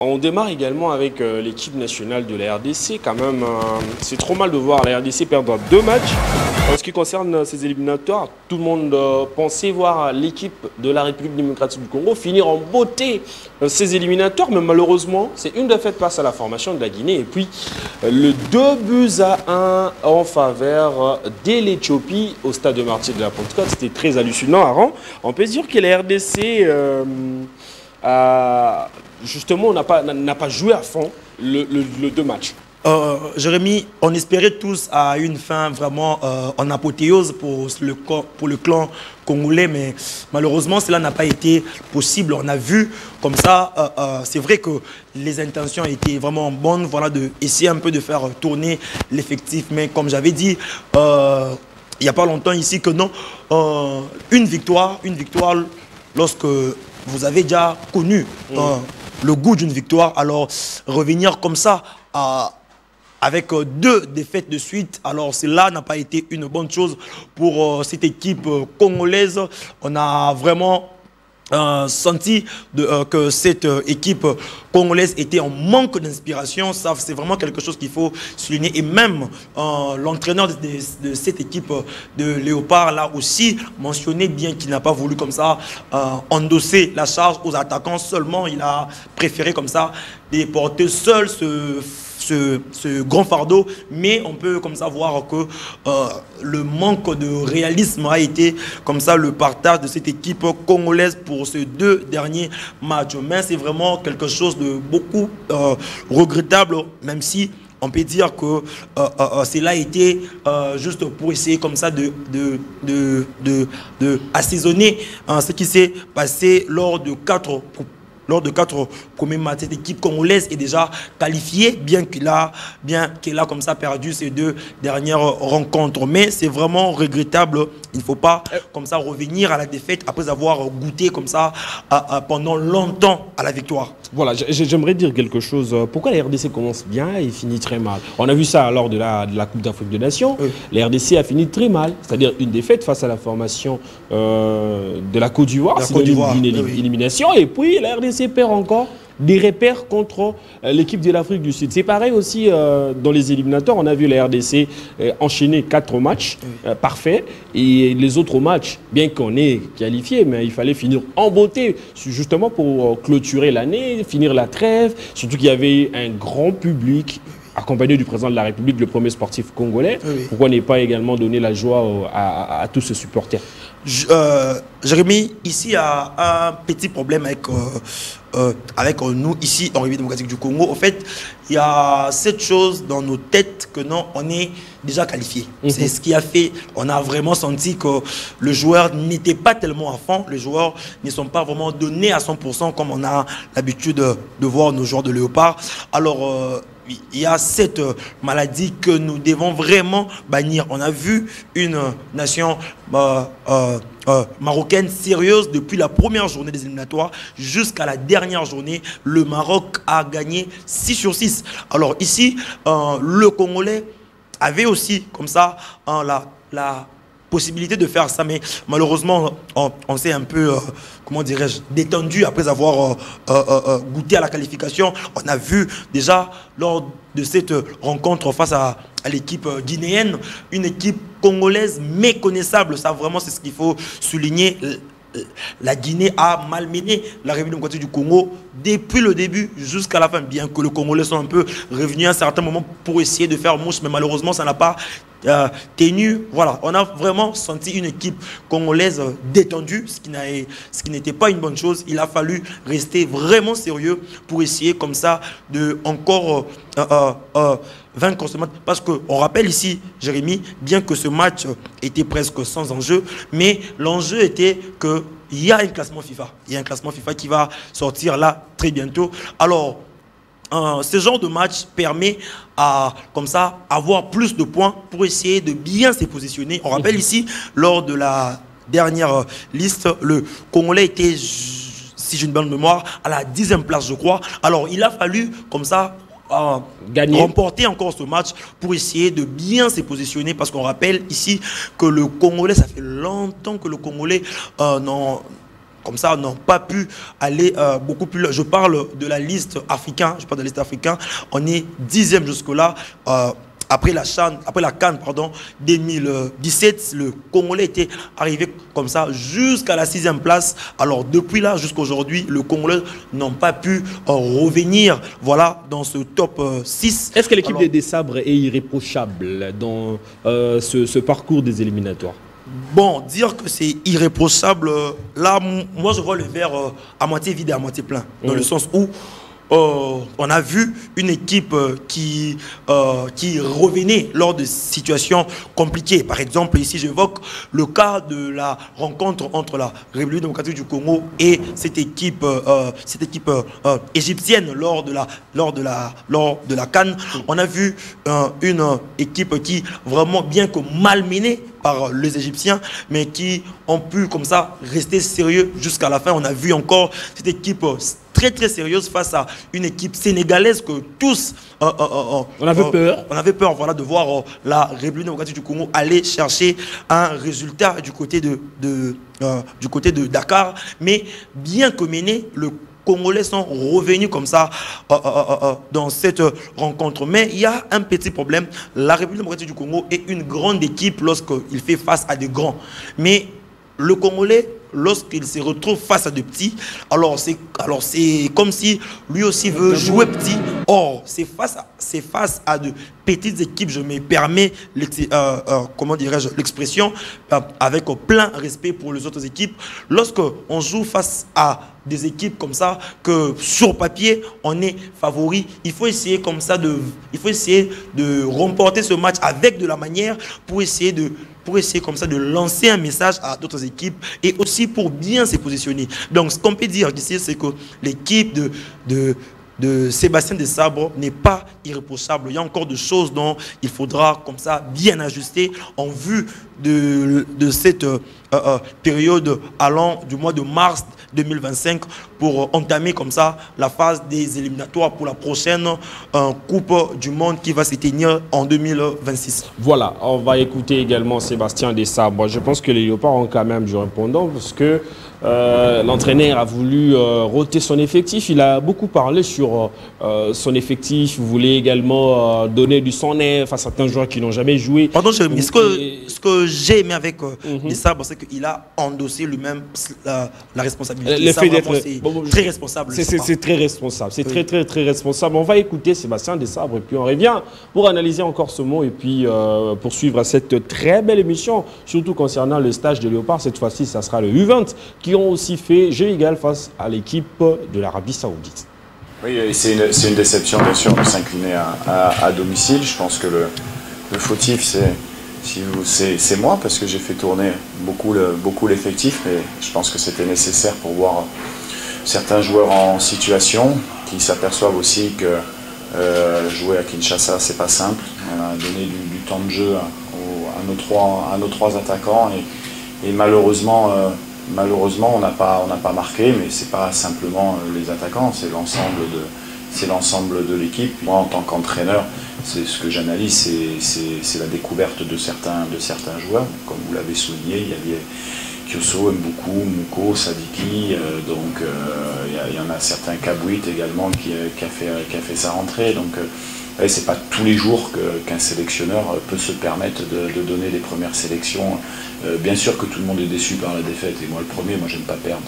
On démarre également avec l'équipe nationale de la RDC. Quand même, c'est trop mal de voir la RDC perdre 2 matchs. En ce qui concerne ces éliminatoires, tout le monde pensait voir l'équipe de la République démocratique du Congo finir en beauté ces éliminatoires. Mais malheureusement, c'est une défaite face à la formation de la Guinée. Et puis, le 2-1 en faveur de l'Éthiopie au stade de Martyrs de la Pentecôte. C'était très hallucinant, Aaron. On peut dire que la RDC... justement, n'a pas joué à fond le 2 matchs. Jérémy, on espérait tous à une fin vraiment en apothéose pour le clan congolais, mais malheureusement, cela n'a pas été possible. On a vu comme ça, c'est vrai que les intentions étaient vraiment bonnes, voilà, d'essayer un peu de faire tourner l'effectif, mais comme j'avais dit, il n'y a pas longtemps ici que non, une victoire lorsque vous avez déjà connu le goût d'une victoire, alors revenir comme ça avec 2 défaites de suite, alors cela n'a pas été une bonne chose pour cette équipe congolaise. On a vraiment senti que cette équipe congolaise était en manque d'inspiration. Ça, c'est vraiment quelque chose qu'il faut souligner. Et même l'entraîneur de cette équipe de Léopard l'a aussi mentionné, bien qu'il n'a pas voulu comme ça endosser la charge aux attaquants seulement. Il a préféré comme ça porter seul ce grand fardeau, mais on peut comme ça voir que le manque de réalisme a été comme ça le partage de cette équipe congolaise pour ces 2 derniers matchs. Mais c'est vraiment quelque chose de beaucoup regrettable, même si on peut dire que cela a été juste pour essayer comme ça de assaisonner ce qui s'est passé lors de 4 premiers matchs. Cette équipe congolaise est déjà qualifiée, bien qu'elle a comme ça perdu ces 2 dernières rencontres. Mais c'est vraiment regrettable. Il ne faut pas comme ça revenir à la défaite après avoir goûté comme ça pendant longtemps à la victoire. Voilà, j'aimerais dire quelque chose. Pourquoi la RDC commence bien et finit très mal? On a vu ça lors de la Coupe d'Afrique des Nations. La RDC a fini très mal, c'est-à-dire une défaite face à la formation de la Côte d'Ivoire, une élimination, et puis la RDC perd encore des repères contre l'équipe de l'Afrique du Sud. C'est pareil aussi dans les éliminatoires. On a vu la RDC enchaîner 4 matchs parfaits, et les autres matchs, bien qu'on ait qualifié, mais il fallait finir en beauté, justement pour clôturer l'année, finir la trêve, surtout qu'il y avait un grand public accompagné du président de la République, le premier sportif congolais. Pourquoi n'est pas également donné la joie à tous ces supporters? Jérémy, ici il y a un petit problème avec nous, ici en République démocratique du Congo. En fait, il y a cette chose dans nos têtes que non, on est déjà qualifié. C'est ce qui a fait, on a vraiment senti que le joueur n'était pas tellement à fond. Les joueurs ne sont pas vraiment donnés à 100% comme on a l'habitude de voir nos joueurs de Léopard. Alors, il y a cette maladie que nous devons vraiment bannir. On a vu une nation marocaine sérieuse depuis la première journée des éliminatoires jusqu'à la dernière journée. Le Maroc a gagné 6 sur 6. Alors ici, le Congolais avait aussi comme ça la possibilité de faire ça, mais malheureusement on s'est un peu comment dirais-je, détendu après avoir goûté à la qualification. On a vu déjà lors de cette rencontre face à l'équipe guinéenne, une équipe congolaise méconnaissable. Ça vraiment c'est ce qu'il faut souligner. La Guinée a malmené la République démocratique du Congo depuis le début jusqu'à la fin, bien que le Congolais sont un peu revenus à un certain moment pour essayer de faire mouche, mais malheureusement ça n'a pas tenu. Voilà, on a vraiment senti une équipe congolaise détendue, ce qui n'était pas une bonne chose. Il a fallu rester vraiment sérieux pour essayer comme ça de encore vaincre ce match, parce qu'on rappelle ici, Jérémy, bien que ce match était presque sans enjeu, mais l'enjeu était que il y a un classement FIFA. Il y a un classement FIFA qui va sortir là très bientôt. Alors, ce genre de match permet à, comme ça, avoir plus de points pour essayer de bien se positionner. On rappelle ici, lors de la dernière liste, le Congolais était, si j'ai une bonne mémoire, à la 10e place, je crois. Alors, il a fallu, comme ça, remporter encore ce match pour essayer de bien se positionner, parce qu'on rappelle ici que le Congolais, ça fait longtemps que le Congolais comme ça, n'ont pas pu aller beaucoup plus loin. Je parle de la liste africaine, on est 10e jusque-là. Après la CAN 2017, le Congolais était arrivé comme ça jusqu'à la 6e place. Alors depuis là jusqu'aujourd'hui, le Congolais n'ont pas pu revenir, voilà, dans ce top 6. Est-ce que l'équipe des Sabres est irréprochable dans ce parcours des éliminatoires? Bon, dire que c'est irréprochable, là, moi je vois le verre à moitié vide et à moitié plein, dans le sens où on a vu une équipe qui revenait lors de situations compliquées. Par exemple, ici, j'évoque le cas de la rencontre entre la République démocratique du Congo et cette équipe égyptienne lors de la CAN. On a vu une équipe qui, vraiment, bien que malmenée par les Égyptiens, mais qui ont pu comme ça rester sérieux jusqu'à la fin. On a vu encore cette équipe très très sérieuse face à une équipe sénégalaise que tous on avait peur. On avait peur, voilà, de voir la République démocratique du Congo aller chercher un résultat du côté de Dakar. Mais bien que mené, le Congolais sont revenus comme ça dans cette rencontre. Mais il y a un petit problème. La République démocratique du Congo est une grande équipe lorsqu'il fait face à des grands. Mais le Congolais, lorsqu'il se retrouve face à de petits, alors c'est comme si lui aussi veut jouer petit. Or, c'est face à de petites équipes, je me permets comment dirais-je l'expression, avec plein respect pour les autres équipes. Lorsqu'on joue face à des équipes comme ça, que sur papier on est favori, il faut essayer comme ça de remporter ce match avec de la manière pour essayer comme ça de lancer un message à d'autres équipes et aussi pour bien se positionner. Donc ce qu'on peut dire ici, c'est que l'équipe de Sébastien Desabre n'est pas irréprochable. Il y a encore des choses dont il faudra comme ça bien ajuster en vue de cette période allant du mois de mars 2025 pour entamer comme ça la phase des éliminatoires pour la prochaine Coupe du Monde qui va se tenir en 2026. Voilà, on va écouter également Sébastien Desabre. Je pense que les Léopards ont quand même du répondant parce que l'entraîneur a voulu roter son effectif. Il a beaucoup parlé sur son effectif. Il voulait également donner du sang neuf à certains joueurs qui n'ont jamais joué. Pardon, Jérémy, ce que j'ai aimé avec Desabre, c'est qu'il a endossé lui-même la responsabilité. Le fait d'être très responsable. C'est très responsable. C'est très responsable. On va écouter Sébastien Desabre et puis on revient pour analyser encore ce mot et puis poursuivre cette très belle émission, surtout concernant le stage de Léopard. Cette fois-ci, ça sera le U20 qui ont aussi fait jeu égal face à l'équipe de l'Arabie Saoudite. Oui, c'est une déception bien sûr de s'incliner à domicile. Je pense que le fautif c'est moi parce que j'ai fait tourner beaucoup l'effectif, mais je pense que c'était nécessaire pour voir certains joueurs en situation qui s'aperçoivent aussi que jouer à Kinshasa c'est pas simple. On a donné du temps de jeu à nos trois attaquants et malheureusement on n'a pas marqué, mais c'est pas simplement les attaquants, c'est l'ensemble de l'équipe. Moi, en tant qu'entraîneur, c'est ce que j'analyse, c'est la découverte de certains joueurs. Comme vous l'avez souligné, il y avait Kioso, Mboukou, Mouko, Sadiki, donc il y en a certains, Kabouit également qui a fait sa rentrée. Donc c'est pas tous les jours qu'un sélectionneur peut se permettre de donner les premières sélections. Bien sûr que tout le monde est déçu par la défaite, et moi le premier, moi j'aime pas perdre.